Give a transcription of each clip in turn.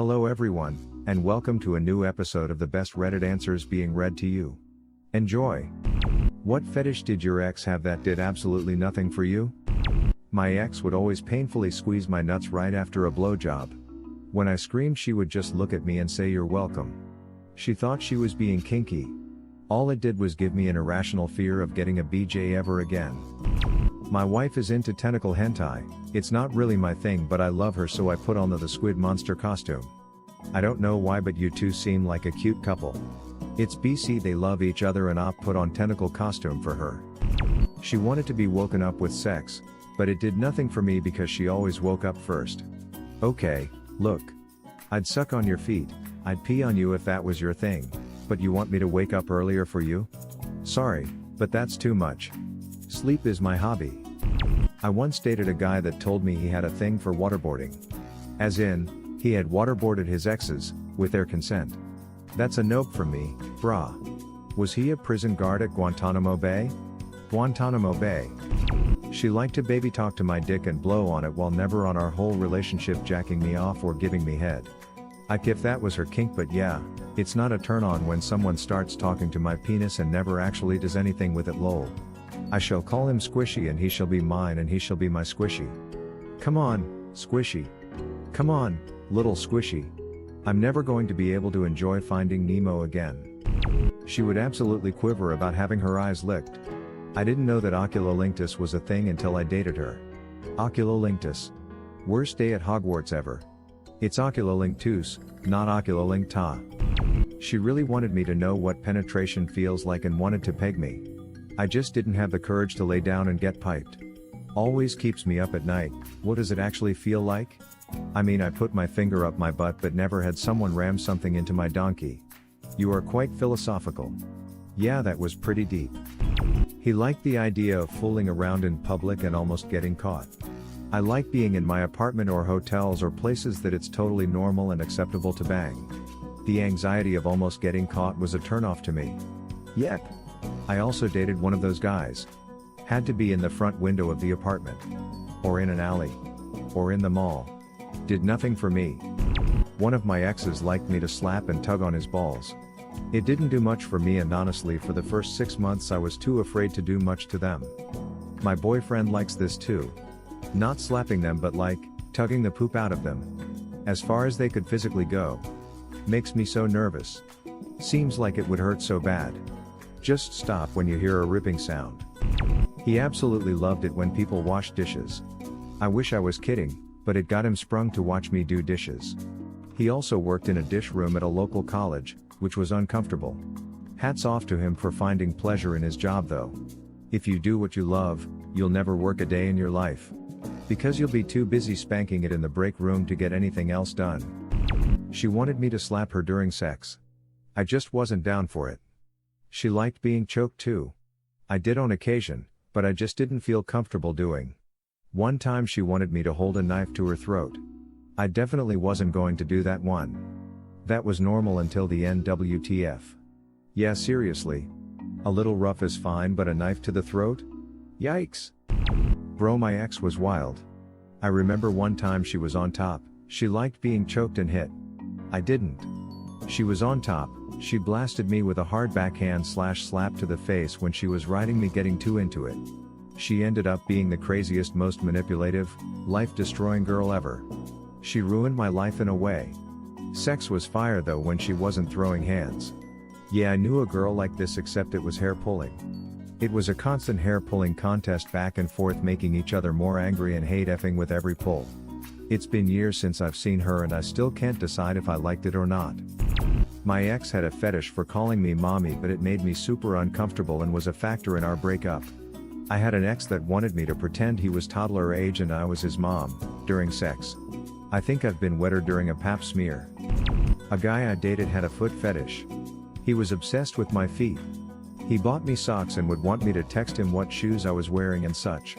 Hello everyone, and welcome to a new episode of the best Reddit answers being read to you. Enjoy! What fetish did your ex have that did absolutely nothing for you? My ex would always painfully squeeze my nuts right after a blowjob. When I screamed, she would just look at me and say "You're welcome." She thought she was being kinky. All it did was give me an irrational fear of getting a BJ ever again. My wife is into tentacle hentai. It's not really my thing, but I love her, so I put on the squid monster costume. I don't know why, but you two seem like a cute couple. It's BC, they love each other, and I put on tentacle costume for her. She wanted to be woken up with sex, but it did nothing for me because she always woke up first. Okay, look. I'd suck on your feet, I'd pee on you if that was your thing, but you want me to wake up earlier for you? Sorry, but that's too much. Sleep is my hobby. I once dated a guy that told me he had a thing for waterboarding. As in, he had waterboarded his exes, with their consent. That's a nope from me, brah. Was he a prison guard at Guantanamo Bay? Guantanamo Bay. She liked to baby talk to my dick and blow on it while never on our whole relationship jacking me off or giving me head. I'd if that was her kink, but yeah, it's not a turn on when someone starts talking to my penis and never actually does anything with it, lol. I shall call him Squishy and he shall be mine and he shall be my Squishy. Come on, Squishy. Come on, little Squishy. I'm never going to be able to enjoy Finding Nemo again. She would absolutely quiver about having her eyes licked. I didn't know that oculolinctus was a thing until I dated her. Oculolinctus. Worst day at Hogwarts ever. It's oculolinctus, not oculolincta. She really wanted me to know what penetration feels like and wanted to peg me. I just didn't have the courage to lay down and get piped. Always keeps me up at night. What does it actually feel like? I mean, I put my finger up my butt but never had someone ram something into my donkey. You are quite philosophical. Yeah, that was pretty deep. He liked the idea of fooling around in public and almost getting caught. I like being in my apartment or hotels or places that it's totally normal and acceptable to bang. The anxiety of almost getting caught was a turnoff to me. Yep. I also dated one of those guys. Had to be in the front window of the apartment. Or in an alley. Or in the mall. Did nothing for me. One of my exes liked me to slap and tug on his balls. It didn't do much for me, and honestly for the first 6 months I was too afraid to do much to them. My boyfriend likes this too. Not slapping them but like, tugging the poop out of them. As far as they could physically go. Makes me so nervous. Seems like it would hurt so bad. Just stop when you hear a ripping sound. He absolutely loved it when people washed dishes. I wish I was kidding, but it got him sprung to watch me do dishes. He also worked in a dish room at a local college, which was uncomfortable. Hats off to him for finding pleasure in his job though. If you do what you love, you'll never work a day in your life. Because you'll be too busy spanking it in the break room to get anything else done. She wanted me to slap her during sex. I just wasn't down for it. She liked being choked too. I did on occasion, but I just didn't feel comfortable doing. One time she wanted me to hold a knife to her throat. I definitely wasn't going to do that one. That was normal until the NWTF. Yeah, seriously. A little rough is fine, but a knife to the throat? Yikes. Bro, my ex was wild. I remember one time she was on top, she liked being choked and hit. I didn't. She was on top, she blasted me with a hard backhand / slap to the face when she was riding me, getting too into it. She ended up being the craziest, most manipulative, life-destroying girl ever. She ruined my life in a way. Sex was fire though when she wasn't throwing hands. Yeah, I knew a girl like this, except it was hair pulling. It was a constant hair pulling contest, back and forth, making each other more angry and hate effing with every pull. It's been years since I've seen her and I still can't decide if I liked it or not. My ex had a fetish for calling me mommy, but it made me super uncomfortable and was a factor in our breakup. I had an ex that wanted me to pretend he was toddler age and I was his mom, during sex. I think I've been wetter during a pap smear. A guy I dated had a foot fetish. He was obsessed with my feet. He bought me socks and would want me to text him what shoes I was wearing and such.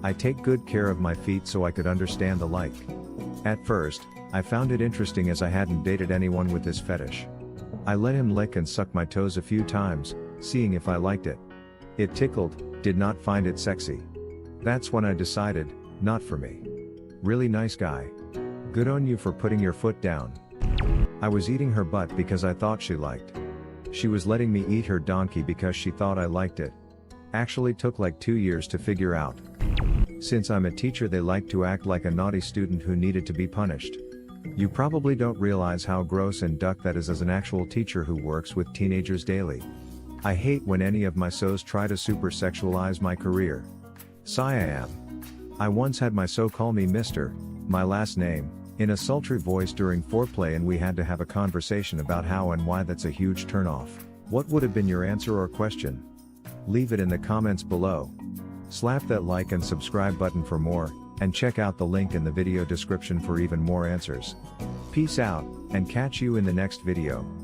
I take good care of my feet so I could understand the like. At first, I found it interesting as I hadn't dated anyone with this fetish. I let him lick and suck my toes a few times, seeing if I liked it. It tickled, did not find it sexy. That's when I decided, not for me. Really nice guy. Good on you for putting your foot down. I was eating her butt because I thought she liked. She was letting me eat her donkey because she thought I liked it. Actually took like 2 years to figure out. Since I'm a teacher, they like to act like a naughty student who needed to be punished. You probably don't realize how gross and duck that is as an actual teacher who works with teenagers daily. I hate when any of my SOs try to super sexualize my career. Sigh I am. I once had my SO call me Mr., my last name, in a sultry voice during foreplay, and we had to have a conversation about how and why that's a huge turnoff. What would have been your answer or question? Leave it in the comments below. Slap that like and subscribe button for more, and check out the link in the video description for even more answers. Peace out, and catch you in the next video.